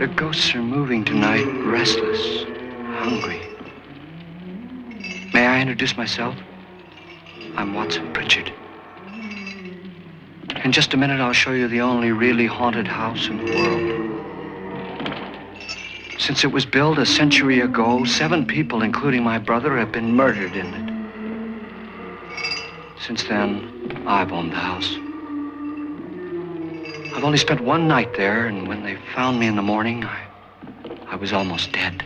Their ghosts are moving tonight, restless, hungry. May I introduce myself? I'm Watson Pritchard. In just a minute, I'll show you the only really haunted house in the world. Since it was built a century ago, 7 people, including my brother, have been murdered in it. Since then, I've owned the house. I've only spent 1 night there, and when they found me in the morning, I was almost dead.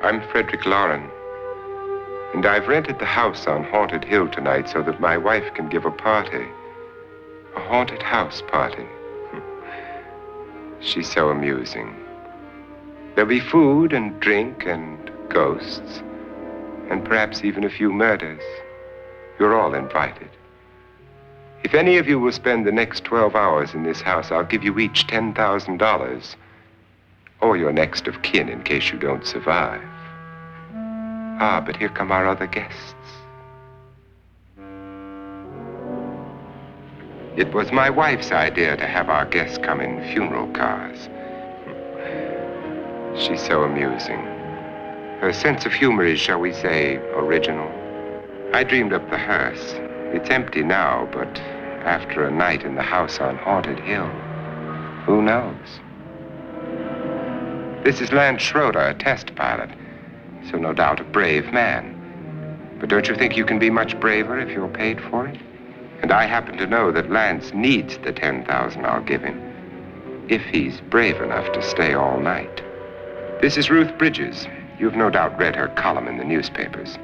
I'm Frederick Loren, and I've rented the house on Haunted Hill tonight so that my wife can give a party. A haunted house party. She's so amusing. There'll be food and drink and ghosts, and perhaps even a few murders. You're all invited. If any of you will spend the next 12 hours in this house, I'll give you each $10,000, or your next of kin in case you don't survive. Ah, but here come our other guests. It was my wife's idea to have our guests come in funeral cars. She's so amusing. Her sense of humor is, shall we say, original. I dreamed up the hearse. It's empty now, but after a night in the house on Haunted Hill, who knows? This is Lance Schroeder, a test pilot, so no doubt a brave man. But don't you think you can be much braver if you're paid for it? And I happen to know that Lance needs the $10,000 I'll give him, if he's brave enough to stay all night. This is Ruth Bridges. You've no doubt read her column in the newspapers.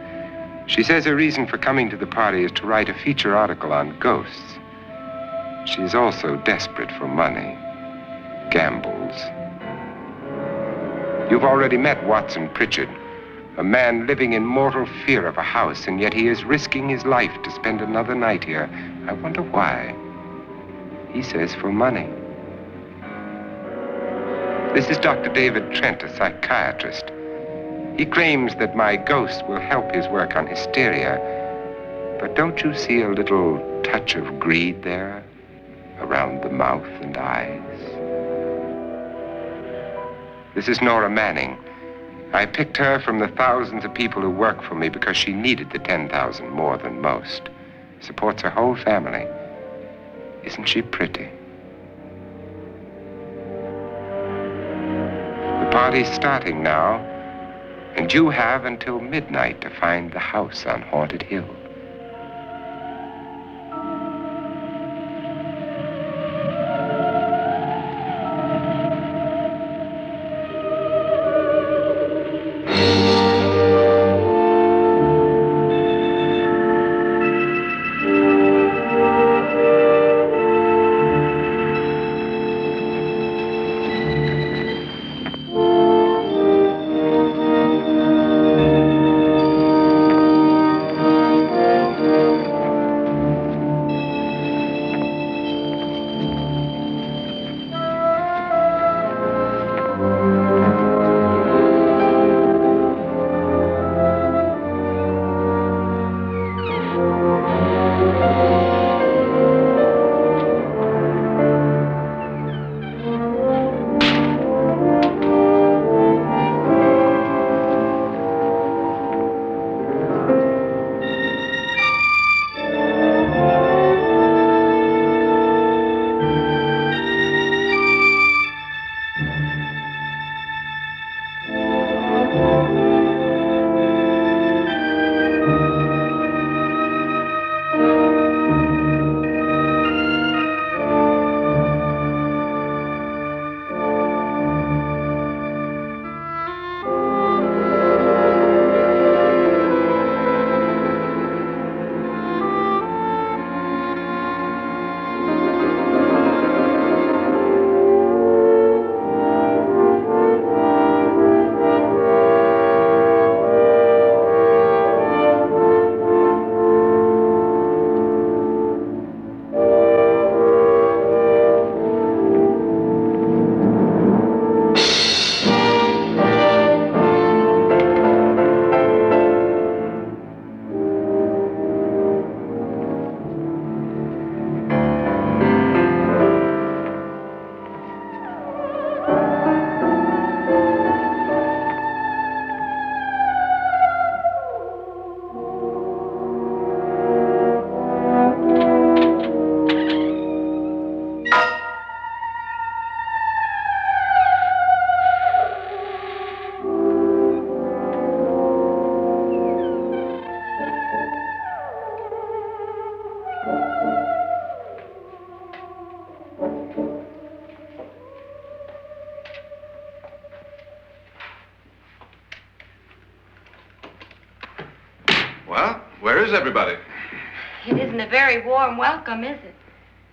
She says her reason for coming to the party is to write a feature article on ghosts. She's also desperate for money, gambles. You've already met Watson Pritchard, a man living in mortal fear of a house, and yet he is risking his life to spend another night here. I wonder why. He says for money. This is Dr. David Trent, a psychiatrist. He claims that my ghost will help his work on hysteria. But don't you see a little touch of greed there, around the mouth and eyes? This is Nora Manning. I picked her from the thousands of people who work for me because she needed the $10,000 more than most. Supports her whole family. Isn't she pretty? The party's starting now, and you have until midnight to find the house on Haunted Hill. Well, where is everybody? It isn't a very warm welcome, is it?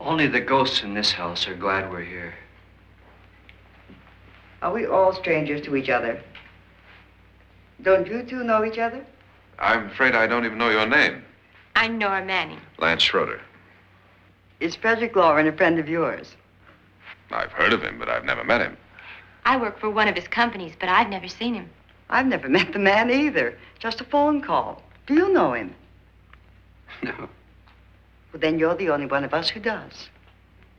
Only the ghosts in this house are glad we're here. Are we all strangers to each other? Don't you two know each other? I'm afraid I don't even know your name. I'm Nora Manning. Lance Schroeder. Is Frederick Loren a friend of yours? I've heard of him, but I've never met him. I work for one of his companies, but I've never seen him. I've never met the man either. Just a phone call. Do you know him? No. Well, then you're the only one of us who does.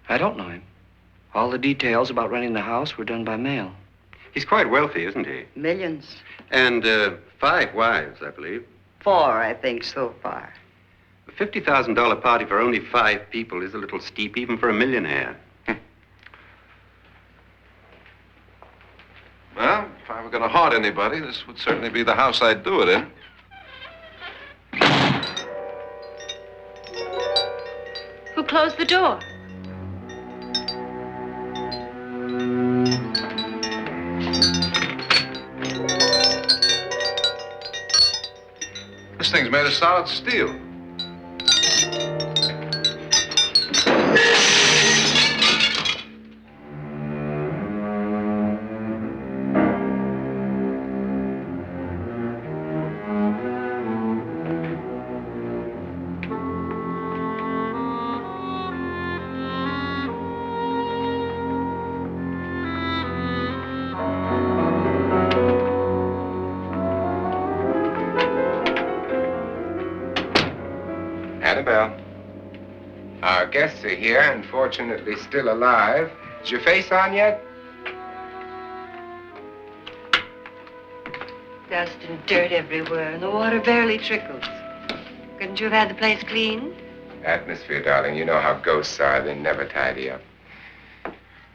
I don't know him. All the details about renting the house were done by mail. He's quite wealthy, isn't he? Millions. And 5 wives, I believe. 4, I think, so far. A $50,000 party for only 5 people is a little steep, even for a millionaire. Well, if I were going to haunt anybody, this would certainly be the house I'd do it in. Who closed the door? This thing's made of solid steel. Annabelle, our guests are here, unfortunately still alive. Is your face on yet? Dust and dirt everywhere, and the water barely trickles. Couldn't you have had the place cleaned? Atmosphere, darling. You know how ghosts are. They never tidy up.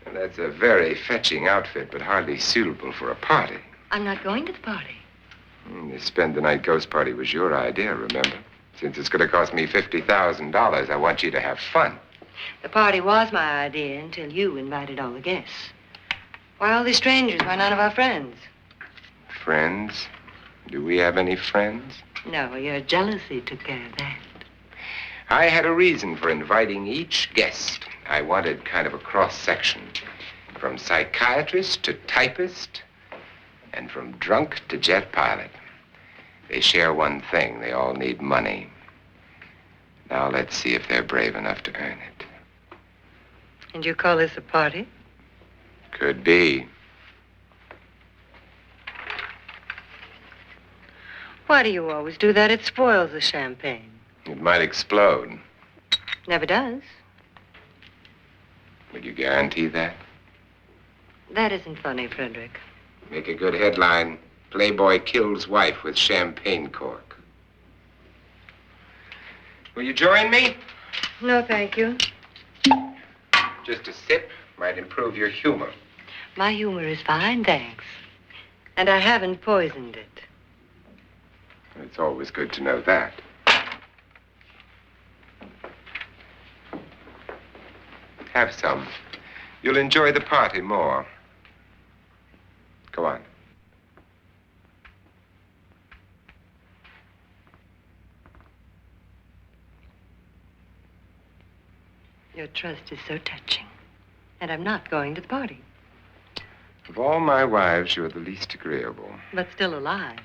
And that's a very fetching outfit, but hardly suitable for a party. I'm not going to the party. The spend-the-night ghost party was your idea, remember? Since it's going to cost me $50,000, I want you to have fun. The party was my idea until you invited all the guests. Why all these strangers? Why none of our friends? Friends? Do we have any friends? No, your jealousy took care of that. I had a reason for inviting each guest. I wanted kind of a cross-section. From psychiatrist to typist, and from drunk to jet pilot. They share one thing. They all need money. Now let's see if they're brave enough to earn it. And you call this a party? Could be. Why do you always do that? It spoils the champagne. It might explode. Never does. Would you guarantee that? That isn't funny, Frederick. Make a good headline. Playboy kills wife with champagne cork. Will you join me? No, thank you. Just a sip might improve your humor. My humor is fine, thanks. And I haven't poisoned it. It's always good to know that. Have some. You'll enjoy the party more. Go on. Your trust is so touching. And I'm not going to the party. Of all my wives, you're the least agreeable. But still alive.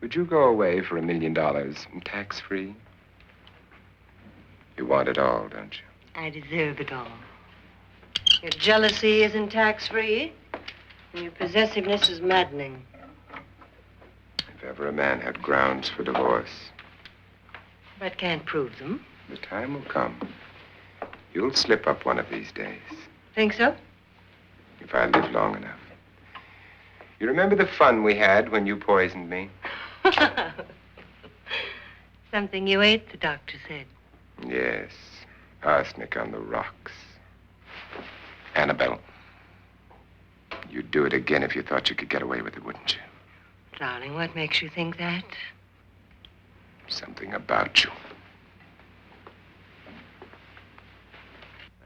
Would you go away for $1 million tax-free? You want it all, don't you? I deserve it all. Your jealousy isn't tax-free. And your possessiveness is maddening. If ever a man had grounds for divorce, But can't prove them. the time will come. You'll slip up one of these days. Think so? If I live long enough. You remember the fun we had when you poisoned me? Something you ate, the doctor said. Yes. Arsenic on the rocks. Annabelle, you'd do it again if you thought you could get away with it, wouldn't you? Darling, what makes you think that? Something about you.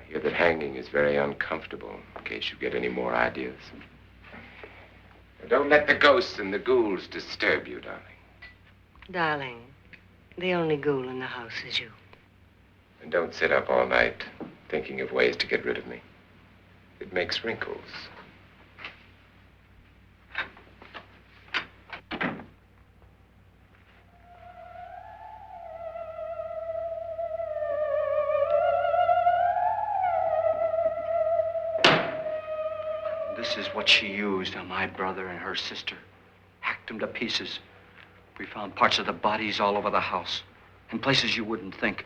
I hear that hanging is very uncomfortable, in case you get any more ideas. Now, don't let the ghosts and the ghouls disturb you, darling. Darling, the only ghoul in the house is you. And don't sit up all night thinking of ways to get rid of me. It makes wrinkles. This is what she used on my brother and her sister. Hacked them to pieces. We found parts of the bodies all over the house, in places you wouldn't think.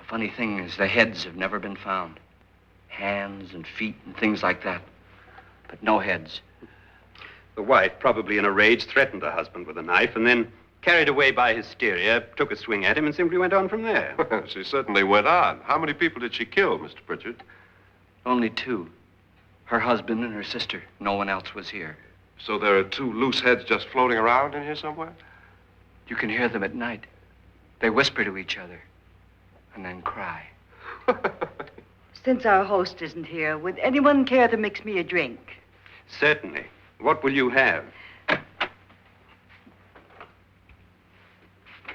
The funny thing is the heads have never been found. Hands and feet and things like that. But no heads. The wife, probably in a rage, threatened her husband with a knife and then, carried away by hysteria, took a swing at him and simply went on from there. She certainly went on. How many people did she kill, Mr. Pritchard? Only two. Her husband and her sister. No one else was here. So there are two loose heads just floating around in here somewhere? You can hear them at night. They whisper to each other and then cry. Since our host isn't here, would anyone care to mix me a drink? Certainly. What will you have?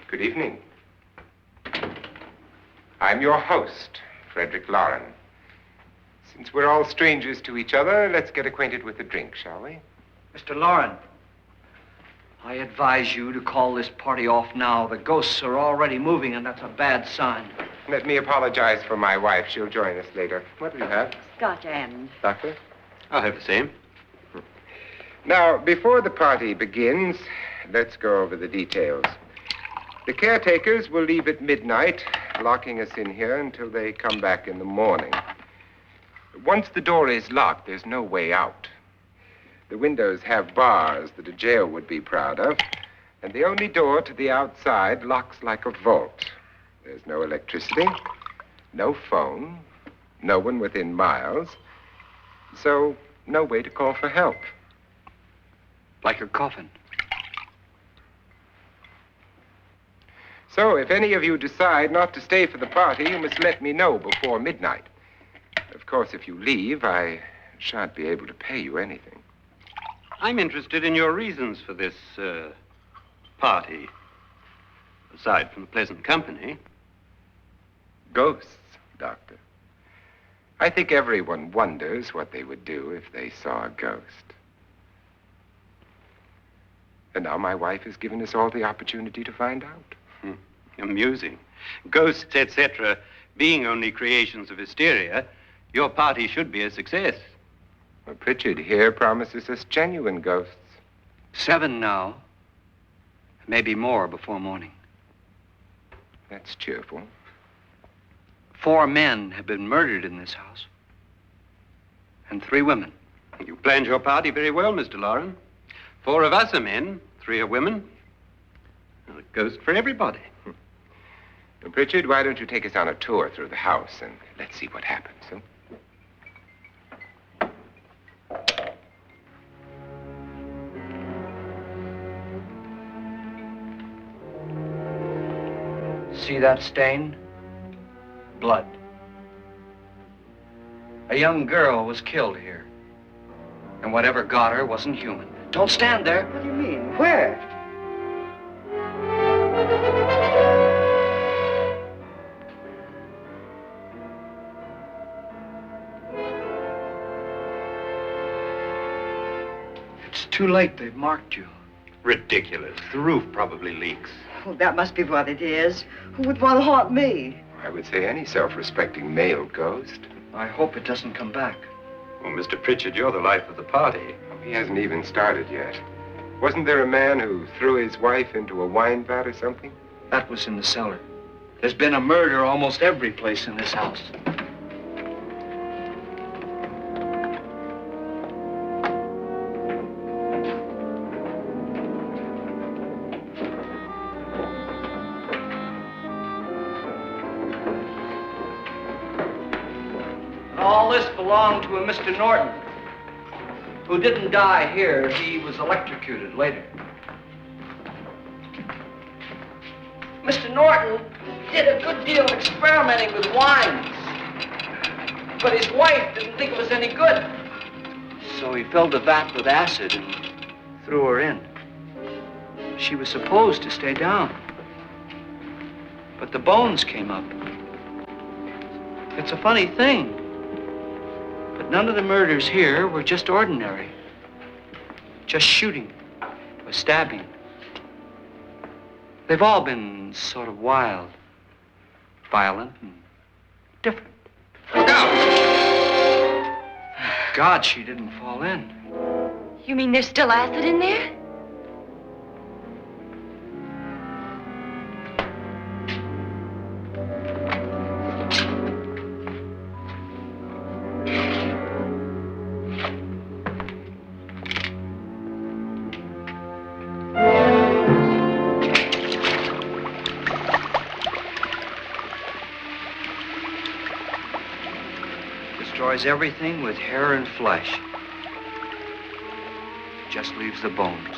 Good evening. I'm your host, Frederick Loren. Since we're all strangers to each other, let's get acquainted with a drink, shall we? Mr. Loren, I advise you to call this party off now. The ghosts are already moving, and that's a bad sign. Let me apologize for my wife. She'll join us later. What will you have? Scotch and. Doctor? I'll have the same. Now, before the party begins, let's go over the details. The caretakers will leave at midnight, locking us in here until they come back in the morning. Once the door is locked, there's no way out. The windows have bars that a jail would be proud of, and the only door to the outside locks like a vault. There's no electricity, no phone, no one within miles, so no way to call for help. Like a coffin. So if any of you decide not to stay for the party, you must let me know before midnight. Of course, if you leave, I shan't be able to pay you anything. I'm interested in your reasons for this, party. Aside from the pleasant company. Ghosts, Doctor. I think everyone wonders what they would do if they saw a ghost. And now my wife has given us all the opportunity to find out. Amusing. Ghosts, etc., being only creations of hysteria, your party should be a success. Well, Pritchard here promises us genuine ghosts. 7 now. Maybe more before morning. That's cheerful. 4 men have been murdered in this house. And 3 women. You planned your party very well, Mr. Loren. 4 of us are men, 3 are women. Well, a ghost for everybody. Well, Pritchard, why don't you take us on a tour through the house and let's see what happens, huh? See that stain? Blood. A young girl was killed here. And whatever got her wasn't human. Don't stand there. What do you mean? Where? It's too late. They've marked you. Ridiculous. The roof probably leaks. Oh, that must be what it is. Who would want to haunt me? I would say any self-respecting male ghost. I hope it doesn't come back. Well, Mr. Pritchard, you're the life of the party. He hasn't even started yet. Wasn't there a man who threw his wife into a wine vat or something? That was in the cellar. There's been a murder almost every place in this house. All this belonged to a Mr. Norton, who didn't die here. He was electrocuted later. Mr. Norton did a good deal of experimenting with wines, but his wife didn't think it was any good. So he filled the vat with acid and threw her in. She was supposed to stay down. But the bones came up. It's a funny thing. But none of the murders here were just ordinary. Just shooting or stabbing. They've all been sort of wild, violent, and different. Look out! God, she didn't fall in. You mean there's still acid in there? Destroys everything with hair and flesh. Just leaves the bones.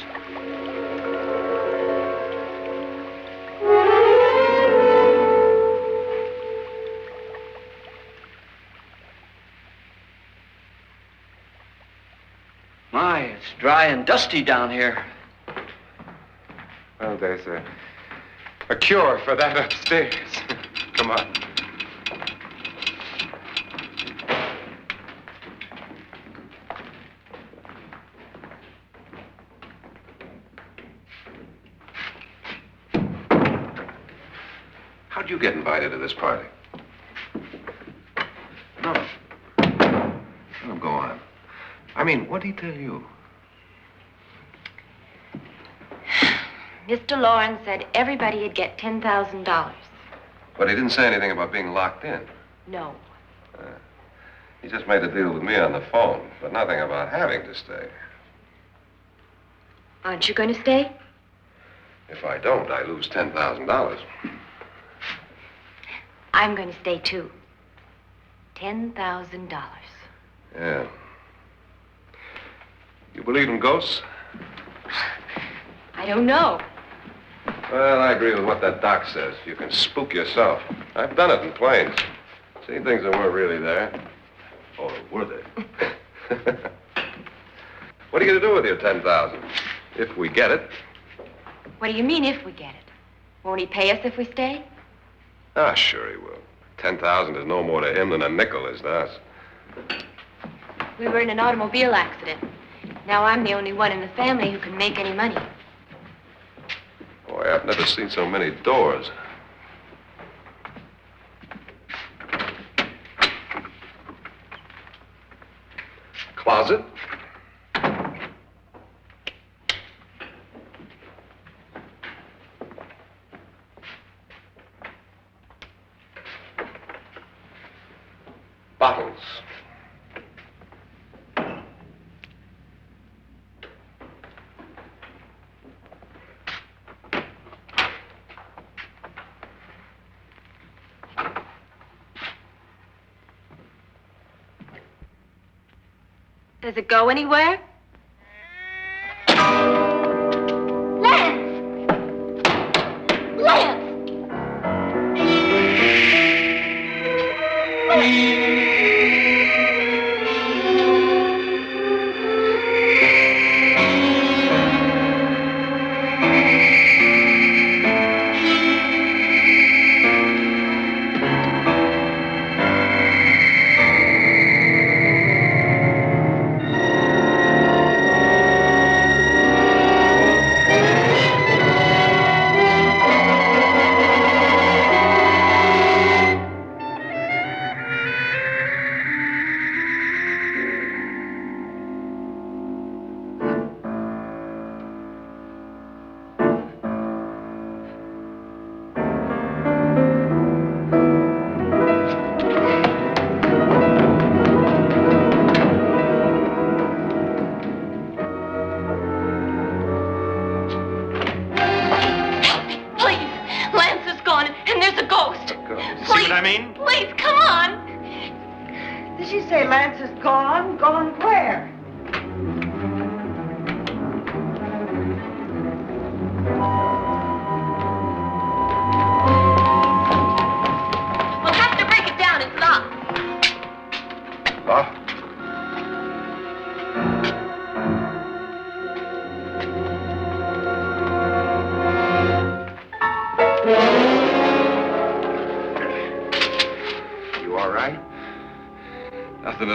My, it's dry and dusty down here. Well, there's a cure for that upstairs. Come on. How'd you get invited to this party? No. Oh, go on. I mean, what did he tell you? Mr. Loren said everybody'd get $10,000. But he didn't say anything about being locked in. No. He just made a deal with me on the phone, but nothing about having to stay. Aren't you going to stay? If I don't, I lose $10,000. I'm going to stay, too. $10,000. Yeah. You believe in ghosts? I don't know. Well, I agree with what that doc says. You can spook yourself. I've done it in planes. Seen things that weren't really there. Or were they? What are you going to do with your $10,000? If we get it. What do you mean, if we get it? Won't he pay us if we stay? Ah, sure he will. 10,000 is no more to him than a nickel is to us. We were in an automobile accident. Now I'm the only one in the family who can make any money. Boy, I've never seen so many doors. Closet? Bottles. Does it go anywhere? Lance! Lance! Did she say Lance is gone? Gone where? We'll have to break it down. It's locked. Locked?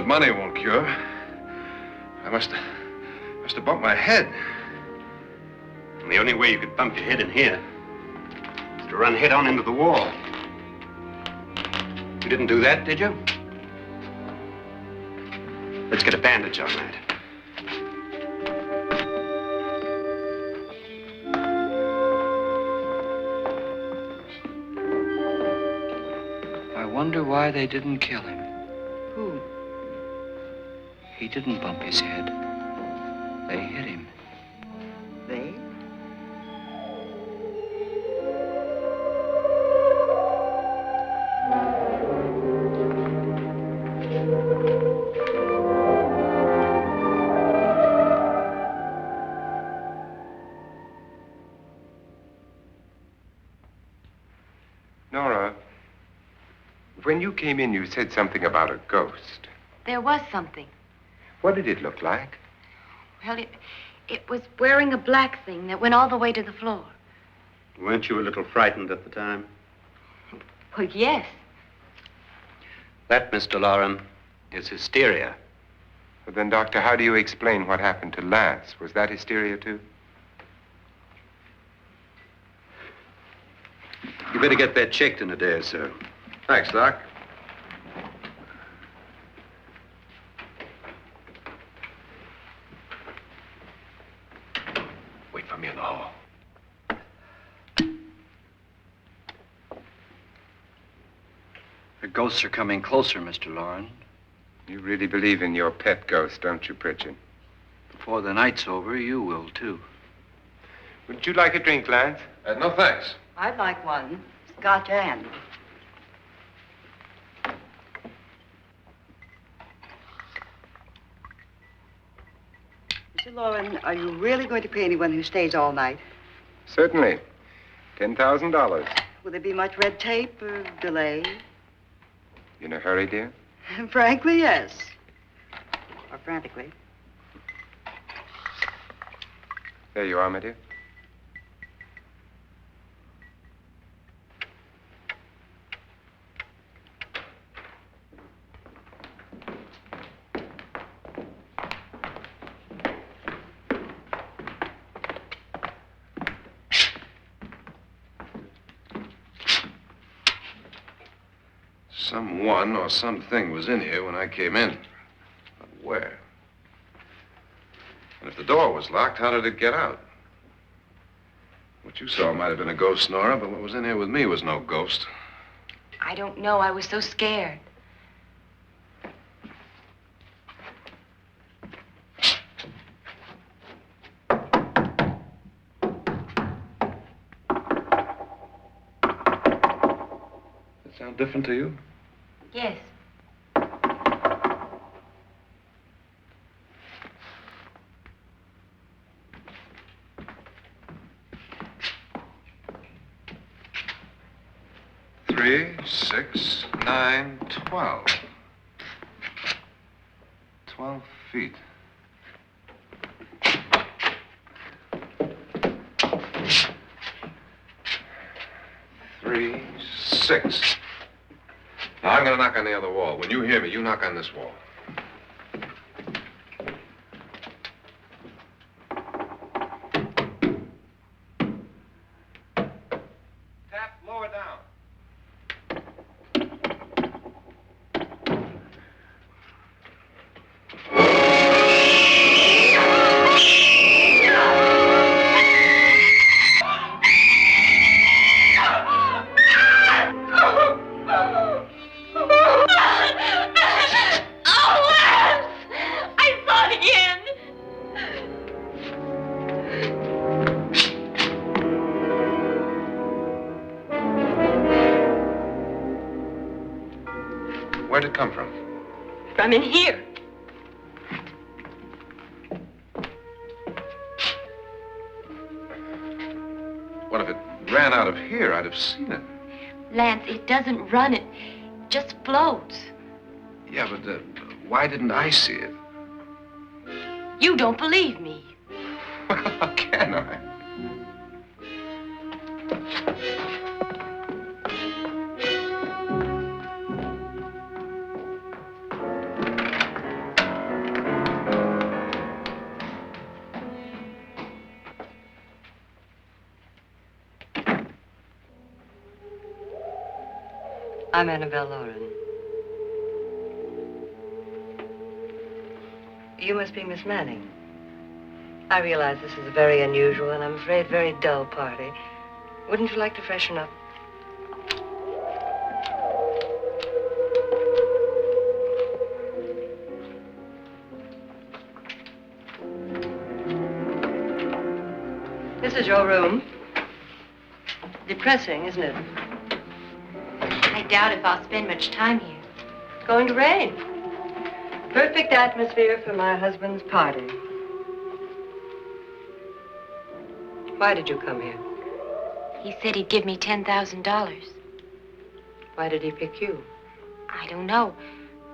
money won't cure. I must have bumped my head. And the only way you could bump your head in here is to run head on into the wall. You didn't do that, did you? Let's get a bandage on that. I wonder why they didn't kill him. Who? He didn't bump his head. They hit him. They? Nora, when you came in, you said something about a ghost. There was something. What did it look like? Well, it was wearing a black thing that went all the way to the floor. Weren't you a little frightened at the time? Well, yes. That, Mr. Loren, is hysteria. Well, then, Doctor, how do you explain what happened to Lance? Was that hysteria, too? You better get that checked in a day or so. Thanks, Doc. Wait for me in the hall. The ghosts are coming closer, Mr. Loren. You really believe in your pet ghost, don't you, Pritchard? Before the night's over, you will, too. Would you like a drink, Lance? No, thanks. I'd like one. Scotch and. Mr. Loren, are you really going to pay anyone who stays all night? Certainly. $10,000. Will there be much red tape or delay? In a hurry, dear? Frankly, yes. Or frantically. There you are, my dear. Someone or something was in here when I came in. But where? And if the door was locked, how did it get out? What you saw might have been a ghost, Nora, but what was in here with me was no ghost. I don't know. I was so scared. Does it sound different to you? Yes. Three, 6, 9, 12. 12 feet. Three, 6. Now, I'm going to knock on the other wall. When you hear me, you knock on this wall. Tap lower down. Where'd it come from? From in here. What if it ran out of here? I'd have seen it. Lance, it doesn't run. It just floats. Yeah, but why didn't I see it? You don't believe me. Well, how can I? I'm Annabelle Loren. You must be Miss Manning. I realize this is a very unusual and I'm afraid very dull party. Wouldn't you like to freshen up? This is your room. Depressing, isn't it? I doubt if I'll spend much time here. It's going to rain. Perfect atmosphere for my husband's party. Why did you come here? He said he'd give me $10,000. Why did he pick you? I don't know.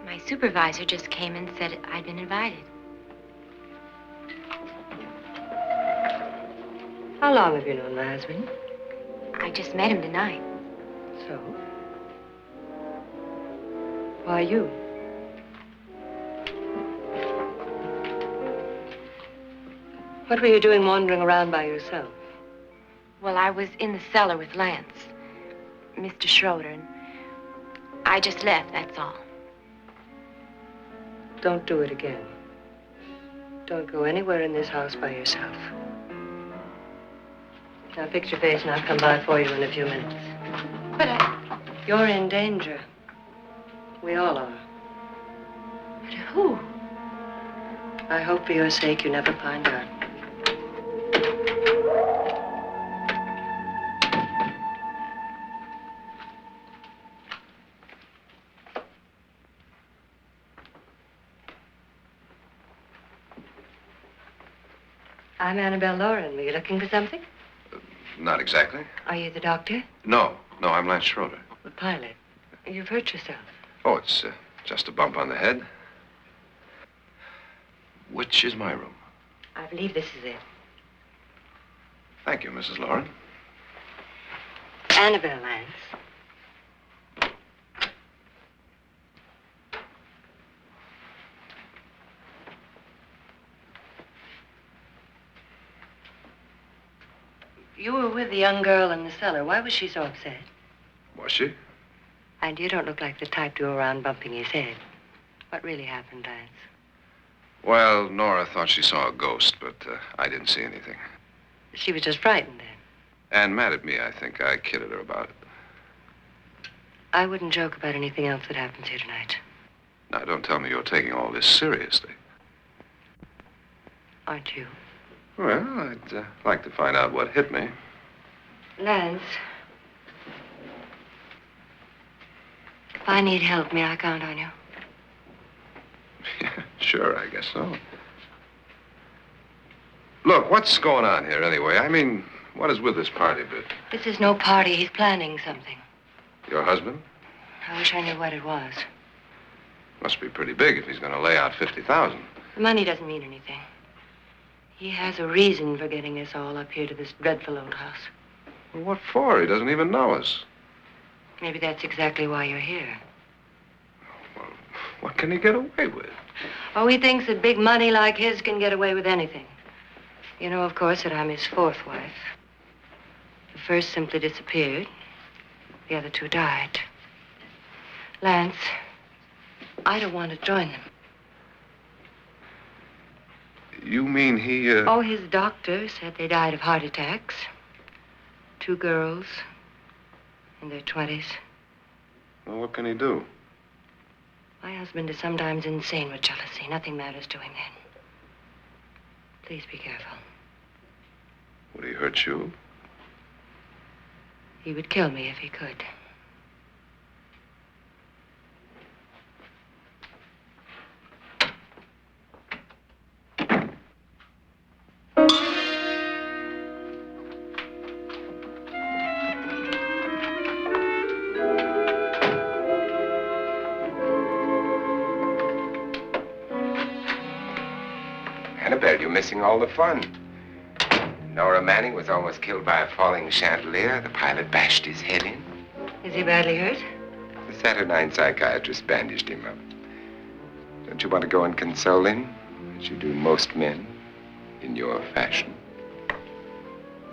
My supervisor just came and said I'd been invited. How long have you known my husband? I just met him tonight. So? Why you? What were you doing wandering around by yourself? Well, I was in the cellar with Lance, Mr. Schroeder, and I just left, that's all. Don't do it again. Don't go anywhere in this house by yourself. Now fix your face and I'll come by for you in a few minutes. But You're in danger. We all are. but who? I hope for your sake you never find out. I'm Annabelle Loren. Were you looking for something? Not exactly. Are you the doctor? No, I'm Lance Schroeder. The pilot. You've hurt yourself. Oh, it's just a bump on the head. Which is my room? I believe this is it. Thank you, Mrs. Loren. Annabelle, Lance. You were with the young girl in the cellar. Why was she so upset? Was she? And you don't look like the type to go around bumping his head. What really happened, Lance? Well, Nora thought she saw a ghost, but I didn't see anything. She was just frightened then. And mad at me, I think. I kidded her about it. I wouldn't joke about anything else that happens here tonight. Now, don't tell me you're taking all this seriously. Aren't you? Well, I'd like to find out what hit me. Lance. If I need help, may I count on you? Yeah, sure, I guess so. Look, what's going on here anyway? I mean, what is with this party bit? This is no party. He's planning something. Your husband? I wish I knew what it was. Must be pretty big if he's going to lay out 50,000. The money doesn't mean anything. He has a reason for getting us all up here to this dreadful old house. Well, what for? He doesn't even know us. Maybe that's exactly why you're here. Well, what can he get away with? Oh, he thinks that big money like his can get away with anything. You know, of course, that I'm his fourth wife. The first simply disappeared. The other two died. Lance, I don't want to join them. You mean he, Oh, his doctor said they died of heart attacks. 2 girls in their 20s. Well, what can he do? My husband is sometimes insane with jealousy. Nothing matters to him then. Please be careful. Would he hurt you? He would kill me if he could. Annabelle, you're missing all the fun. Nora Manning was almost killed by a falling chandelier. The pilot bashed his head in. Is he badly hurt? The Saturnine psychiatrist bandaged him up. Don't you want to go and console him, as you do most men, in your fashion?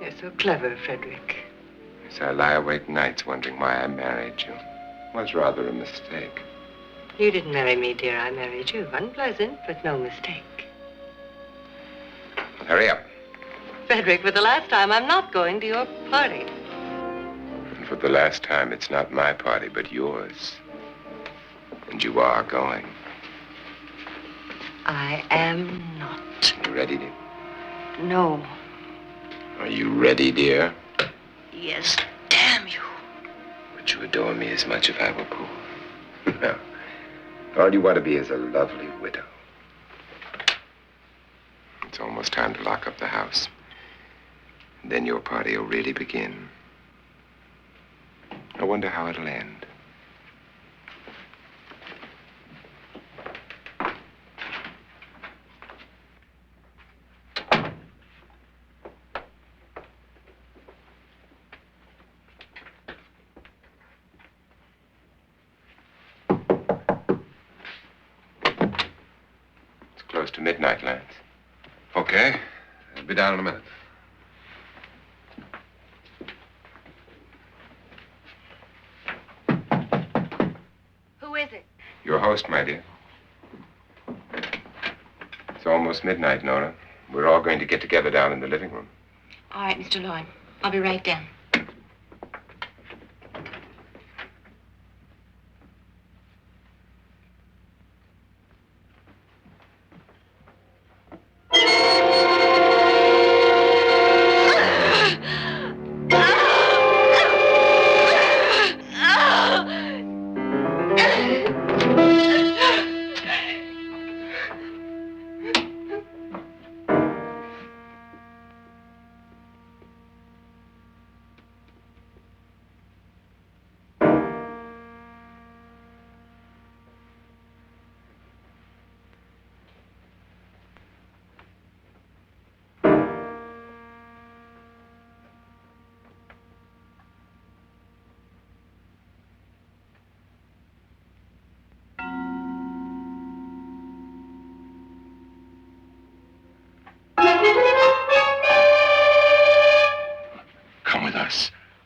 You're so clever, Frederick. So I lie awake nights wondering why I married you. Was rather a mistake. You didn't marry me, dear. I married you. Unpleasant, but no mistake. Hurry up. Frederick, for the last time, I'm not going to your party. And for the last time, it's not my party, but yours. And you are going. I am not. You ready, dear? No. Are you ready, dear? Yes, damn you. Would you adore me as much if I were poor? No. All you want to be is a lovely widow. It's almost time to lock up the house. And then your party will really begin. I wonder how it'll end. It's close to midnight, Lance. Okay. I'll be down in a minute. Who is it? Your host, my dear. It's almost midnight, Nora. We're all going to get together down in the living room. All right, Mr. Loren. I'll be right down.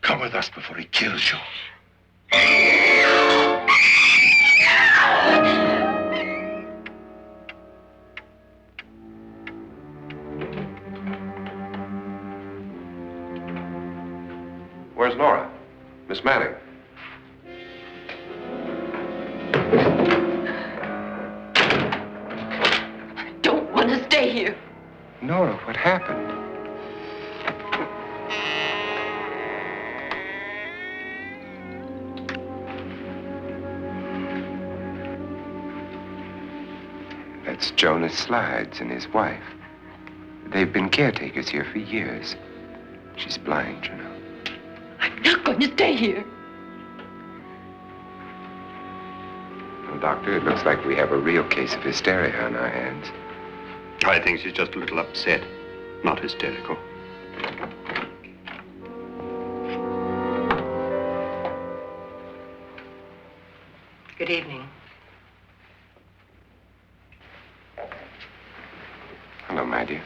Come with us before he kills you. Where's Nora? Miss Manning. I don't want to stay here. Nora, what happened? That's Jonas Slides and his wife. They've been caretakers here for years. She's blind, you know. I'm not going to stay here. Well, Doctor, it looks like we have a real case of hysteria on our hands. I think she's just a little upset, not hysterical. Good evening. Hello, my dear.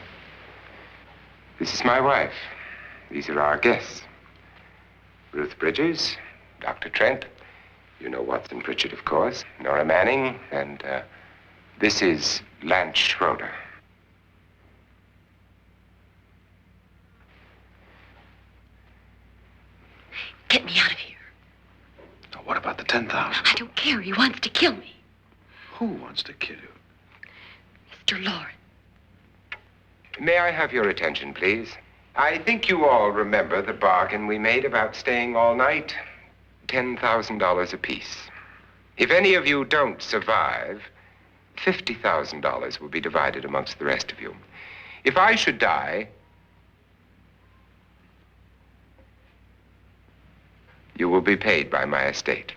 This is my wife. These are our guests. Ruth Bridges, Dr. Trent. You know Watson Pritchard, of course. Nora Manning, and this is Lance Schroeder. Get me out of here. Now, what about the 10,000? I don't care. He wants to kill me. Who wants to kill you? Mr. Loren. May I have your attention, please? I think you all remember the bargain we made about staying all night. $10,000 apiece. If any of you don't survive, $50,000 will be divided amongst the rest of you. If I should die, you will be paid by my estate.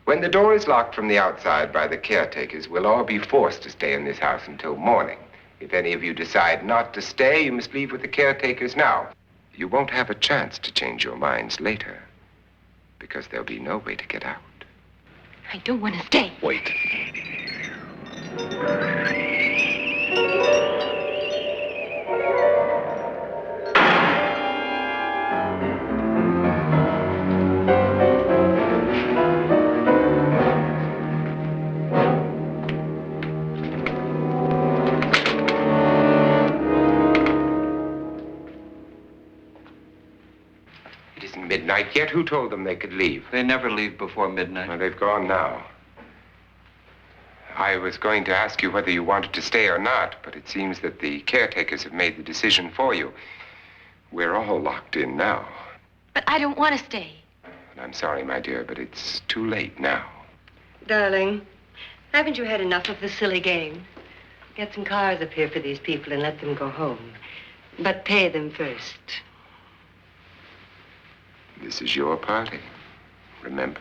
When the door is locked from the outside by the caretakers, we'll all be forced to stay in this house until morning. If any of you decide not to stay, you must leave with the caretakers now. You won't have a chance to change your minds later, because there'll be no way to get out. I don't want to stay. Wait. isn't midnight yet. Who told them they could leave? They never leave before midnight. Well, they've gone now. I was going to ask you whether you wanted to stay or not, but it seems that the caretakers have made the decision for you. We're all locked in now. But I don't want to stay. And I'm sorry, my dear, but it's too late now. Darling, haven't you had enough of the silly game? Get some cars up here for these people and let them go home. But pay them first. This is your party, remember?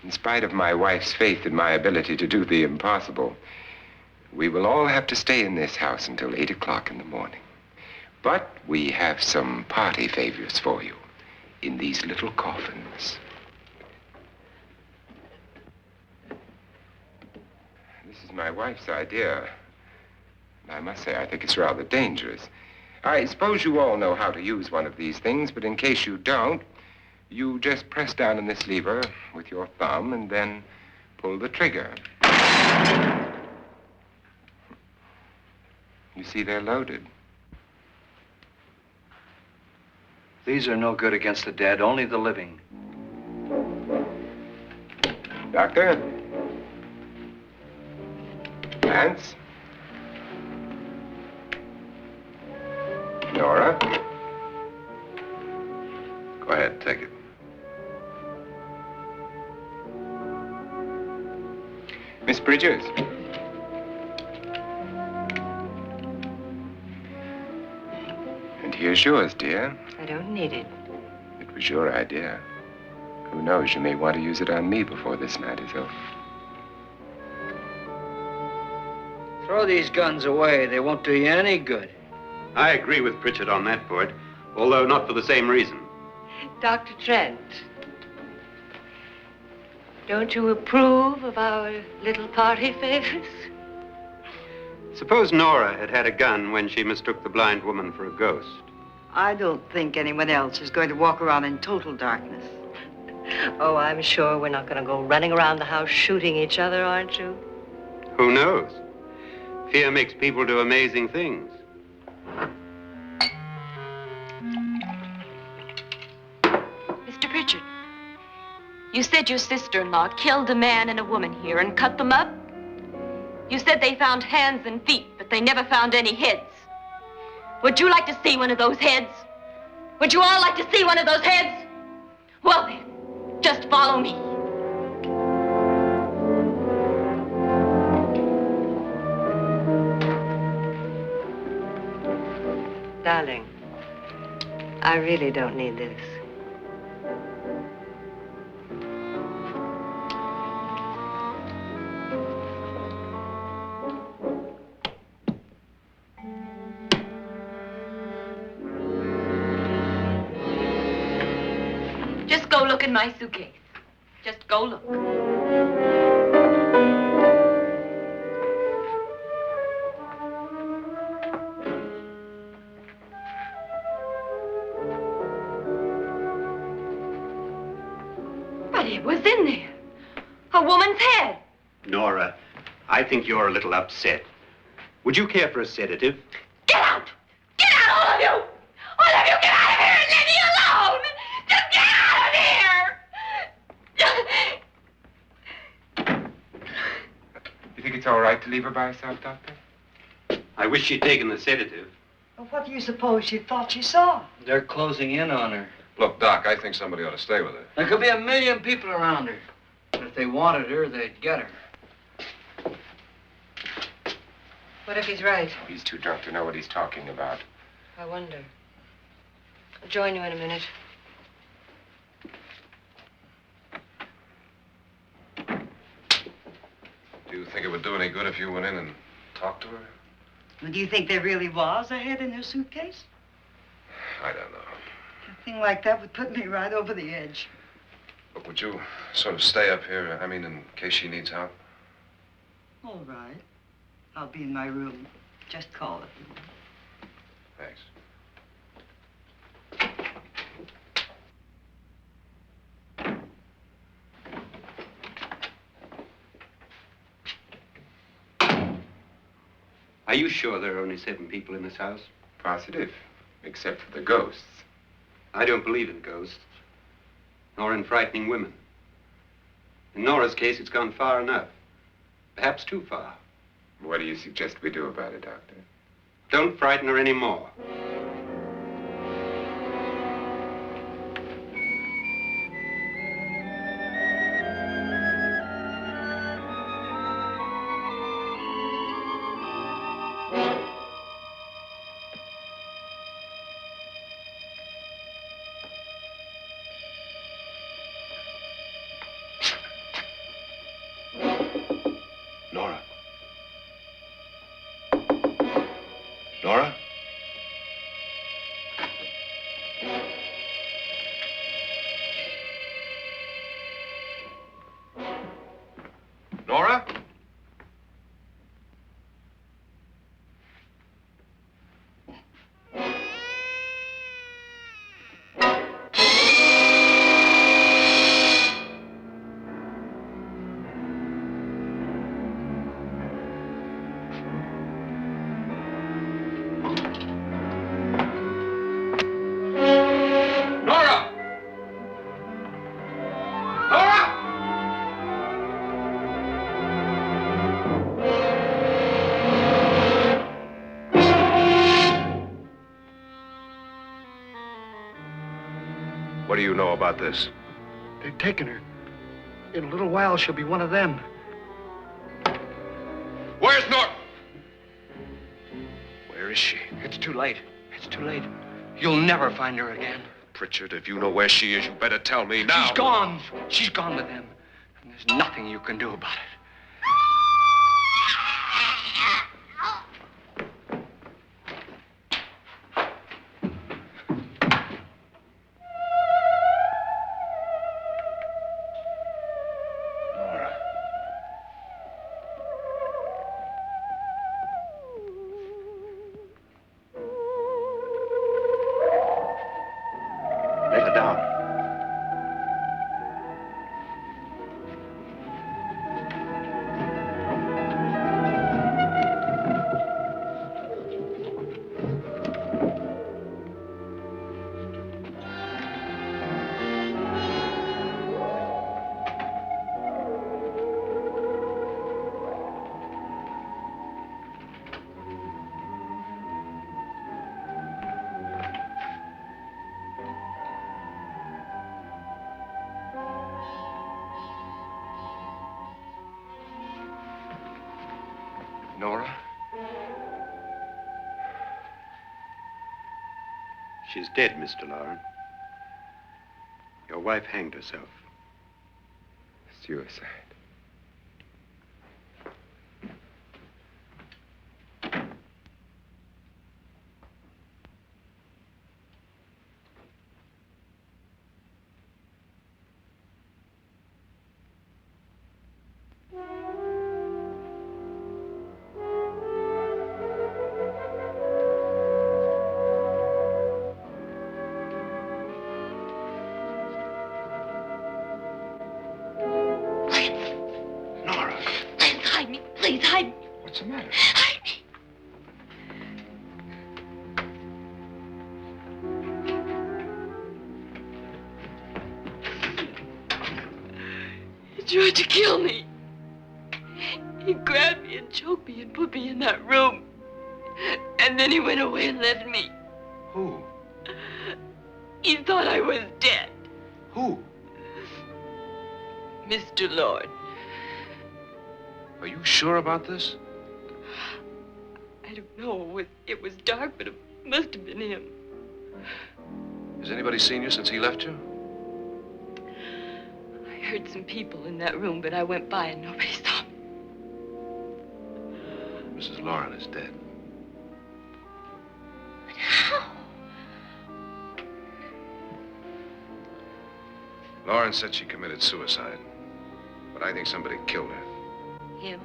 In spite of my wife's faith in my ability to do the impossible, we will all have to stay in this house until 8 o'clock in the morning. But we have some party favors for you in these little coffins. This is my wife's idea. And I must say, I think it's rather dangerous. I suppose you all know how to use one of these things, but in case you don't, you just press down on this lever with your thumb and then pull the trigger. You see, they're loaded. These are no good against the dead, only the living. Doctor? Lance? Nora? Go ahead, take it. Miss Bridges? And here's yours, dear. I don't need it. It was your idea. Who knows, you may want to use it on me before this night is over. Throw these guns away. They won't do you any good. I agree with Pritchard on that point, although not for the same reason. Dr. Trent, don't you approve of our little party favors? Suppose Nora had had a gun when she mistook the blind woman for a ghost. I don't think anyone else is going to walk around in total darkness. Oh, I'm sure we're not going to go running around the house shooting each other, aren't you? Who knows? Fear makes people do amazing things. Mr. Pritchard, you said your sister-in-law killed a man and a woman here and cut them up? You said they found hands and feet, but they never found any heads. Would you like to see one of those heads? Would you all like to see one of those heads? Well then, just follow me. Darling, I really don't need this. Just go look in my suitcase. Just go look. But it was in there. A woman's head. Nora, I think you're a little upset. Would you care for a sedative? Get out! Get out, all of you! All of you, get out of here and leave me alone! Just get out of here! You think it's all right to leave her by herself, Doctor? I wish she'd taken the sedative. Well, what do you suppose she thought she saw? They're closing in on her. Look, Doc, I think somebody ought to stay with her. There could be 1,000,000 people around her. But if they wanted her, they'd get her. What if he's right? He's too drunk to know what he's talking about. I wonder. I'll join you in a minute. Do you think it would do any good if you went in and talked to her? Well, do you think there really was a head in her suitcase? I don't know. A thing like that would put me right over the edge. Look, would you sort of stay up here, I mean, in case she needs help? All right. I'll be in my room. Just call it. Thanks. Are you sure there are only 7 people in this house? Positive, except for the ghosts. I don't believe in ghosts, nor in frightening women. In Nora's case, it's gone far enough. Perhaps too far. What do you suggest we do about it, Doctor? Don't frighten her anymore. Nora? Nora? Nora? What do you know about this? They've taken her. In a little while, she'll be one of them. Where's Nora? Where is she? It's too late. It's too late. You'll never find her again. Pritchard, if you know where she is, you better tell me now. She's gone. She's gone with them. And there's nothing you can do about it. Lay her down. Nora? She's dead, Mr. Loren. Your wife hanged herself. Suicide. Please, hide me. What's the matter? Hide me. He tried to kill me. He grabbed me and choked me and put me in that room. And then he went away and left me. Who? He thought I was dead. Who? Mr. Lord. Are you sure about this? I don't know. It was dark, but it must have been him. Has anybody seen you since he left you? I heard some people in that room, but I went by and nobody saw me. Mrs. Loren is dead. But how? Loren said she committed suicide, but I think somebody killed her. Him.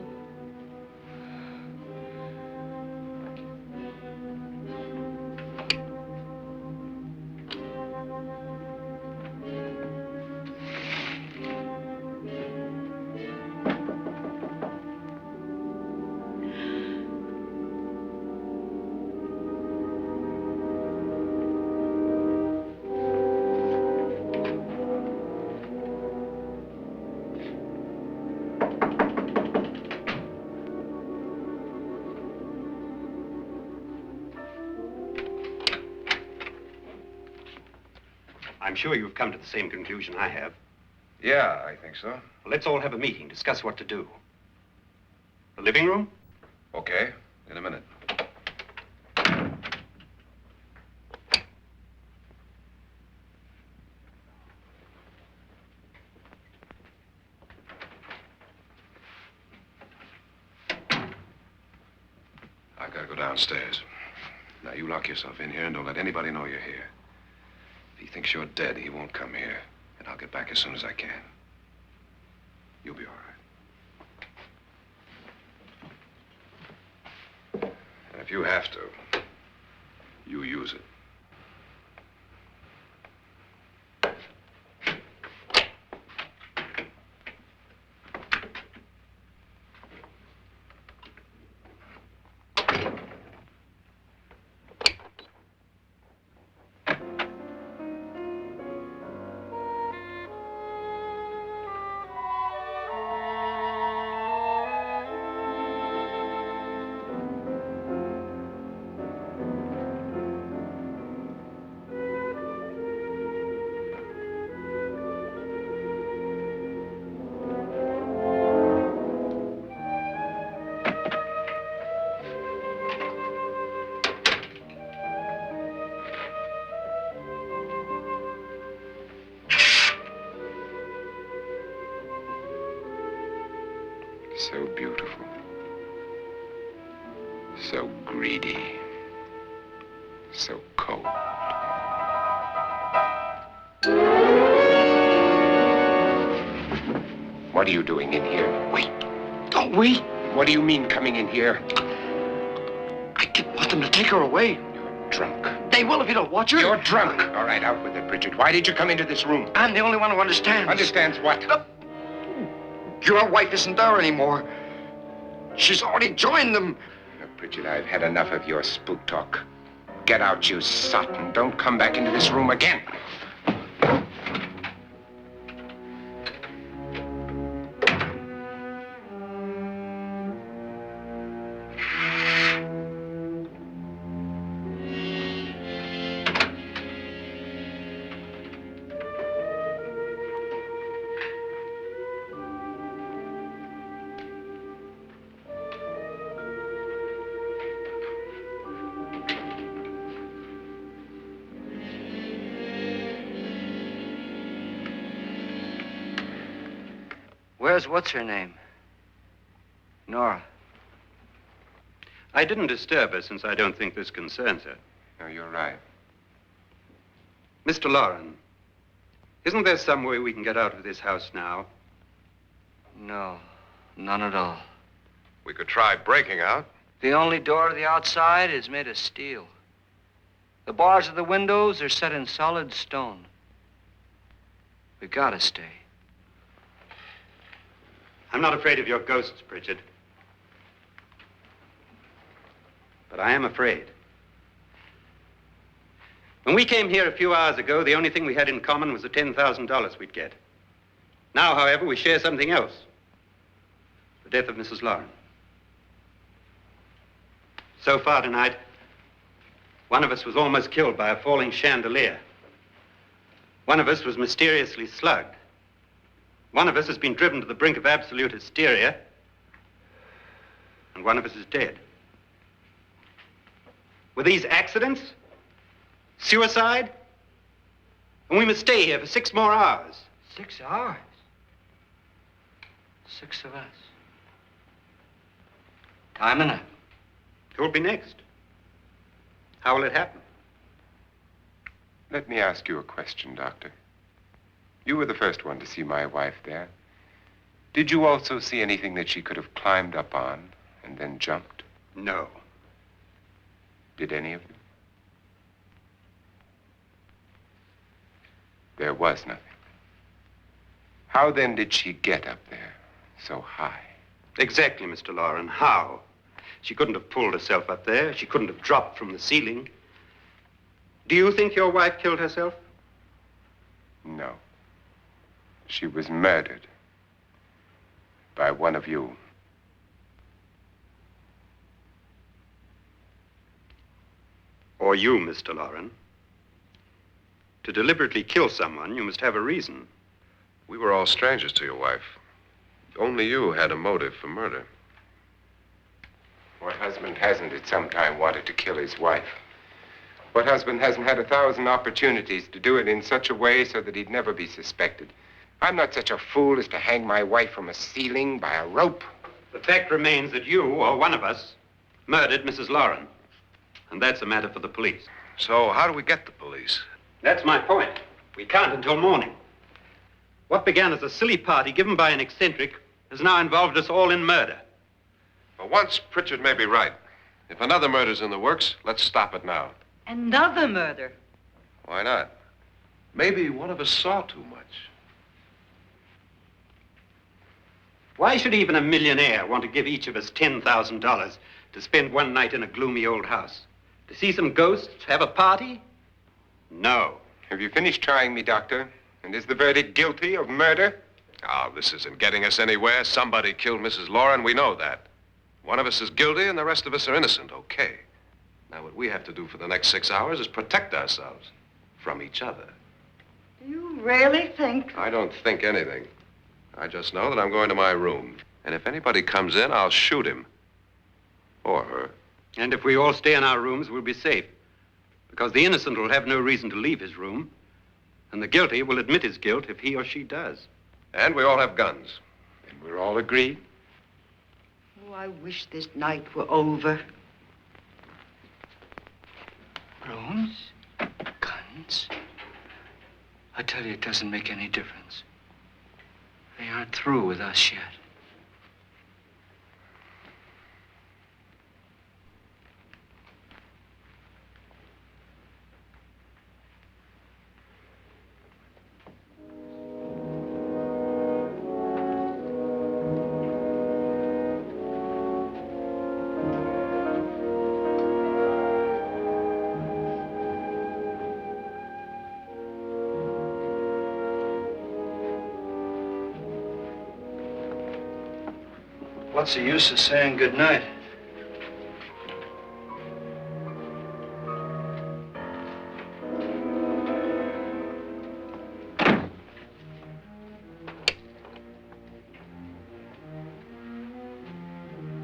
I'm sure you've come to the same conclusion I have. Yeah, I think so. Well, let's all have a meeting, discuss what to do. The living room? Okay, in a minute. I've got to go downstairs. Now, you lock yourself in here and don't let anybody know you're here. If he thinks you're dead, he won't come here. And I'll get back as soon as I can. You'll be all right. And if you have to, you use it. So beautiful. So greedy. So cold. What are you doing in here? Wait. Don't wait. What do you mean coming in here? I didn't want them to take her away. You're drunk. They will if you don't watch her. You're drunk. All right, out with it, Pritchard. Why did you come into this room? I'm the only one who understands. Understands what? Your wife isn't there anymore. She's already joined them. Now, Pritchard, I've had enough of your spook talk. Get out, you sot, and don't come back into this room again. Where's what's-her-name? Nora. I didn't disturb her since I don't think this concerns her. No, you're right. Mr. Loren, isn't there some way we can get out of this house now? No, none at all. We could try breaking out. The only door to the outside is made of steel. The bars of the windows are set in solid stone. We gotta stay. I'm not afraid of your ghosts, Pritchard. But I am afraid. When we came here a few hours ago, the only thing we had in common was the $10,000 we'd get. Now, however, we share something else. The death of Mrs. Loren. So far tonight, one of us was almost killed by a falling chandelier. One of us was mysteriously slugged. One of us has been driven to the brink of absolute hysteria, and one of us is dead. Were these accidents? Suicide? And we must stay here for 6 more hours. 6 hours? 6 of us. Time enough. Who will be next? How will it happen? Let me ask you a question, Doctor. You were the first one to see my wife there. Did you also see anything that she could have climbed up on and then jumped? No. Did any of you? There was nothing. How then did she get up there so high? Exactly, Mr. Loren. How? She couldn't have pulled herself up there. She couldn't have dropped from the ceiling. Do you think your wife killed herself? No. She was murdered by one of you. Or you, Mr. Loren. To deliberately kill someone, you must have a reason. We were all strangers to your wife. Only you had a motive for murder. What husband hasn't at some time wanted to kill his wife? What husband hasn't had 1,000 opportunities to do it in such a way so that he'd never be suspected? I'm not such a fool as to hang my wife from a ceiling by a rope. The fact remains that you, or one of us, murdered Mrs. Loren. And that's a matter for the police. So how do we get the police? That's my point. We can't until morning. What began as a silly party given by an eccentric has now involved us all in murder. For once, Pritchard may be right. If another murder's in the works, let's stop it now. Another murder. Why not? Maybe one of us saw too much. Why should even a millionaire want to give each of us $10,000 to spend one night in a gloomy old house? To see some ghosts, have a party? No. Have you finished trying me, Doctor? And is the verdict guilty of murder? Oh, this isn't getting us anywhere. Somebody killed Mrs. Loren. We know that. One of us is guilty and the rest of us are innocent. Okay. Now, what we have to do for the next 6 hours is protect ourselves from each other. You really think? I don't think anything. I just know that I'm going to my room. And if anybody comes in, I'll shoot him. Or her. And if we all stay in our rooms, we'll be safe. Because the innocent will have no reason to leave his room. And the guilty will admit his guilt if he or she does. And we all have guns. And we're all agreed? Oh, I wish this night were over. Rooms? Guns? I tell you, it doesn't make any difference. They aren't through with us yet. What's the use of saying goodnight?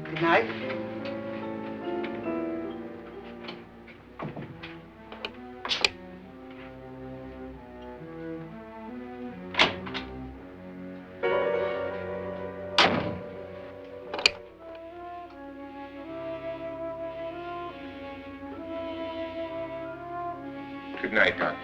Good night. Good night, Doctor.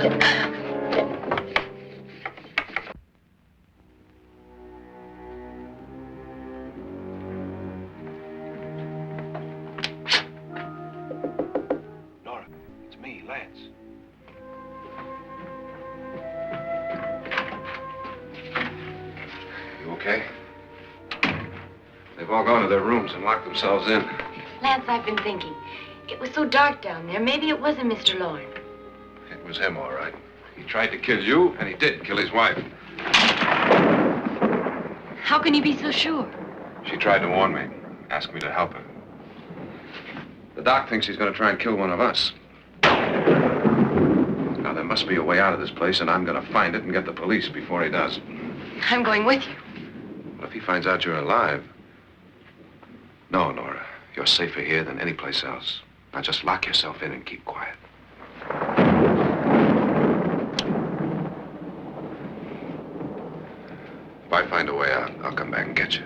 Nora, it's me, Lance. You okay? They've all gone to their rooms and locked themselves in. Lance, I've been thinking. It was so dark down there. Maybe it wasn't Mr. Loren. It was him, all right. He tried to kill you, and he did kill his wife. How can you be so sure? She tried to warn me, asked me to help her. The doc thinks he's going to try and kill one of us. Now, there must be a way out of this place, and I'm going to find it and get the police before he does. I'm going with you. What if he finds out you're alive? No, Nora. You're safer here than any place else. Now just lock yourself in and keep quiet. If I find a way out, I'll come back and get you.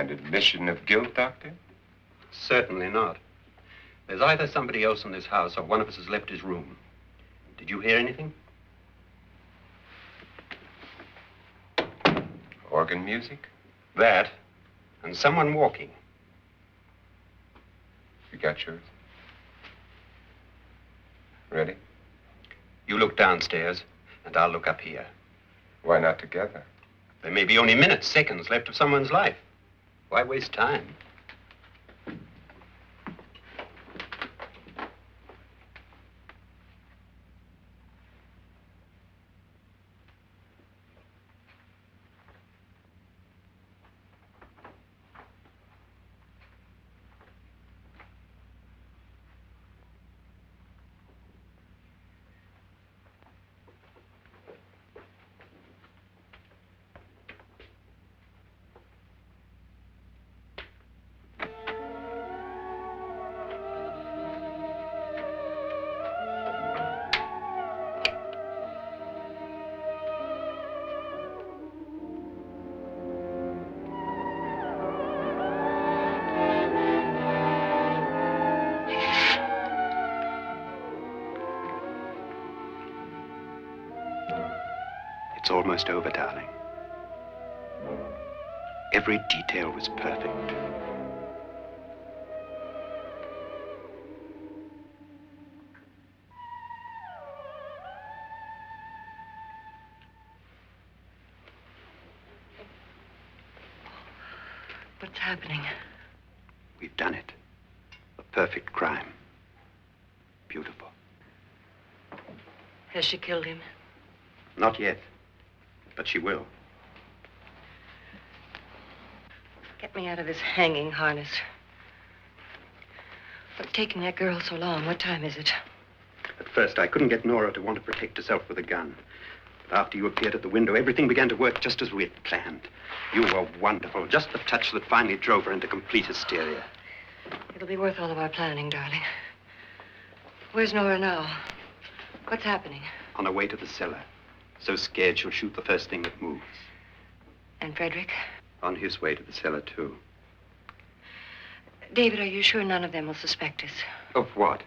An admission of guilt, Doctor? Certainly not. There's either somebody else in this house or one of us has left his room. Did you hear anything? Organ music? That, and someone walking. You got yours? Ready? You look downstairs, and I'll look up here. Why not together? There may be only minutes, seconds left of someone's life. Why waste time? It's almost over, darling. Every detail was perfect. What's happening? We've done it. A perfect crime. Beautiful. Has she killed him? Not yet, but she will. Get me out of this hanging harness. What's taking that girl so long? What time is it? At first, I couldn't get Nora to want to protect herself with a gun. But after you appeared at the window, everything began to work just as we had planned. You were wonderful. Just the touch that finally drove her into complete hysteria. It'll be worth all of our planning, darling. Where's Nora now? What's happening? On her way to the cellar. So scared she'll shoot the first thing that moves. And Frederick? On his way to the cellar, too. David, are you sure none of them will suspect us? Of what?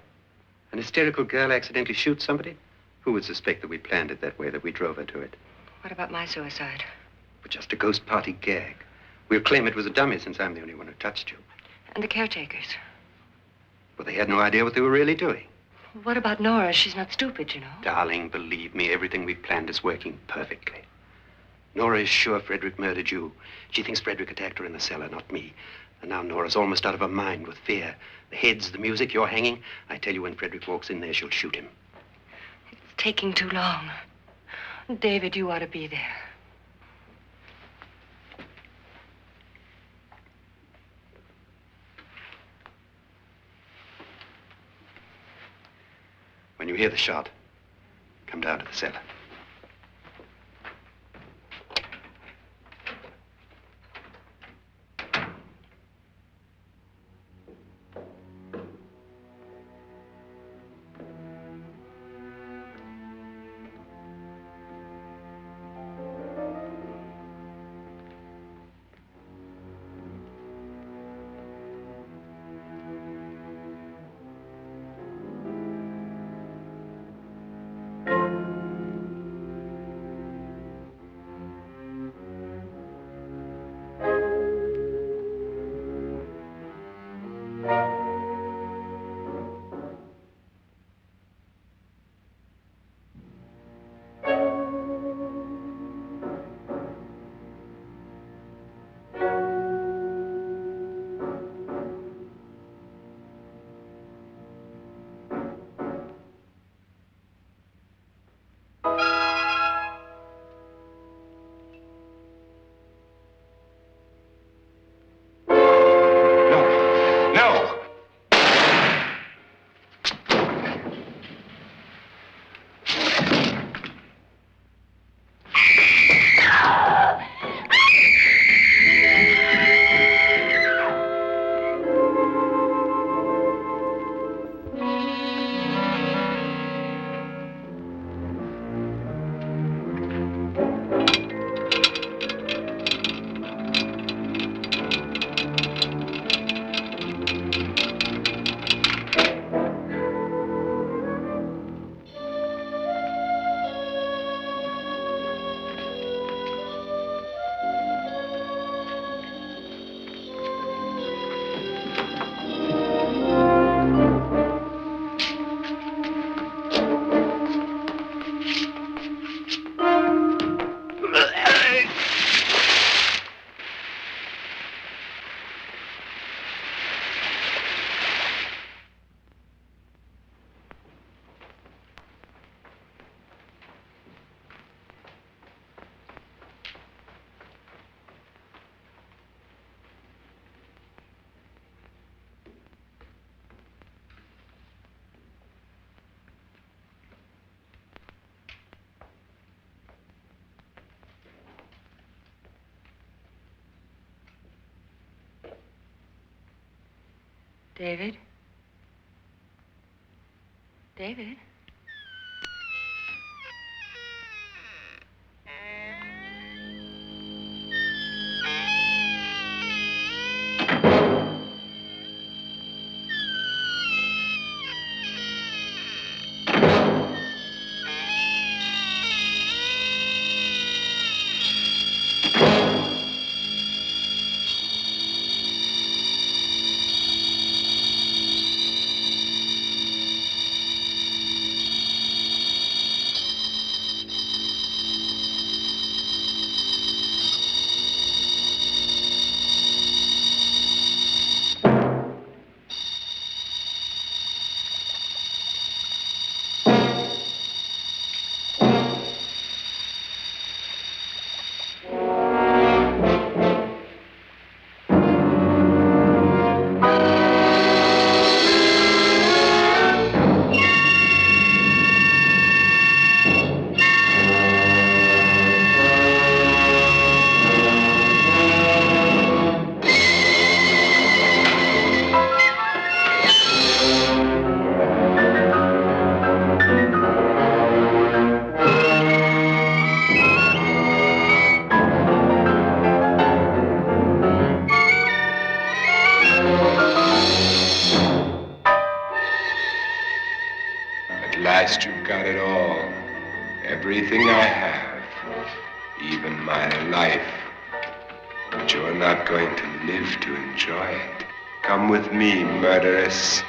An hysterical girl accidentally shoots somebody? Who would suspect that we planned it that way, that we drove her to it? What about my suicide? But just a ghost party gag. We'll claim it was a dummy since I'm the only one who touched you. And the caretakers? But they had no idea what they were really doing. What about Nora? She's not stupid, you know. Darling, believe me, everything we planned is working perfectly. Nora is sure Frederick murdered you. She thinks Frederick attacked her in the cellar, not me. And now Nora's almost out of her mind with fear. The heads, the music, you're hanging. I tell you, when Frederick walks in there, she'll shoot him. It's taking too long. David, you ought to be there. When you hear the shot, come down to the cellar. David? David? You've got it all. Everything I have. Even my life. But you're not going to live to enjoy it. Come with me, murderess.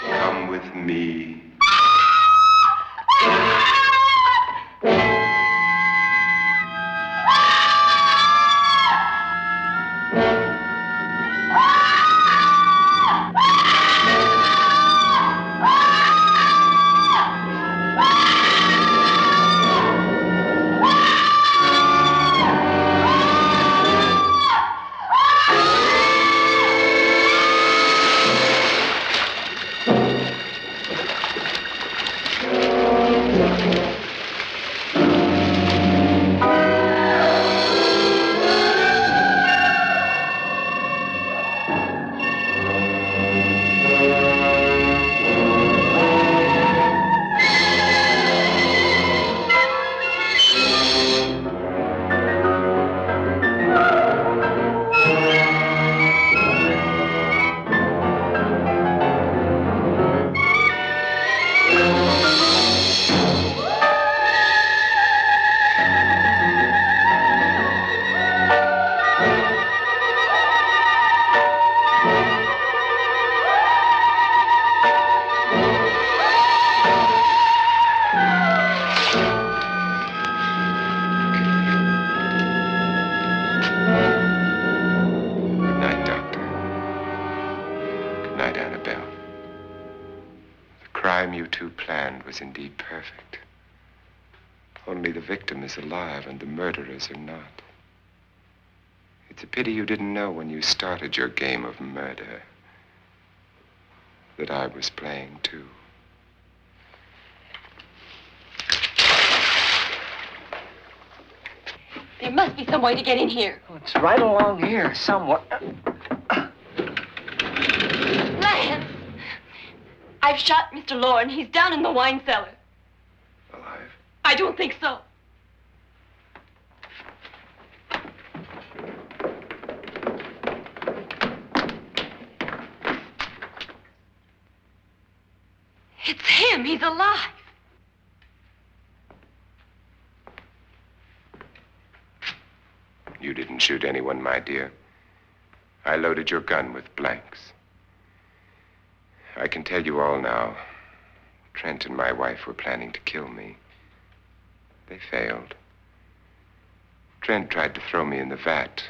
Come with me. Was indeed perfect. Only the victim is alive and the murderers are not. It's a pity you didn't know when you started your game of murder that I was playing too. There must be some way to get in here. Oh, it's right along here somewhere. Lance! I've shot Mr. Loren. He's down in the wine cellar. Alive? I don't think so. It's him. He's alive. You didn't shoot anyone, my dear. I loaded your gun with blanks. I can tell you all now. Trent and my wife were planning to kill me. They failed. Trent tried to throw me in the vat.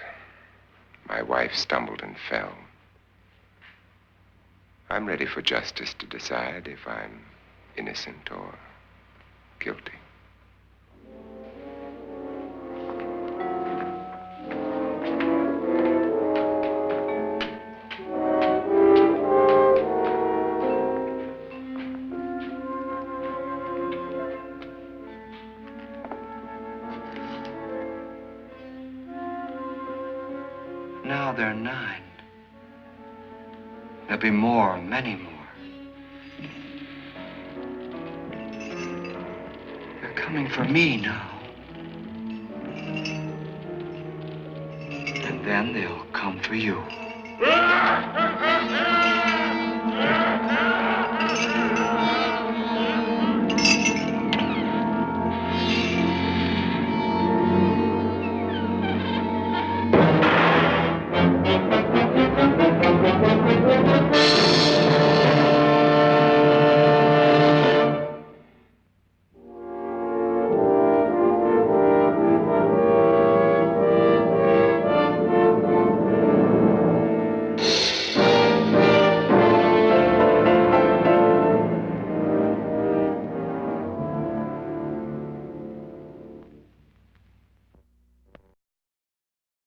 My wife stumbled and fell. I'm ready for justice to decide if I'm innocent or guilty. Now they're 9. There'll be more, many more. They're coming for me now. And then they'll come for you.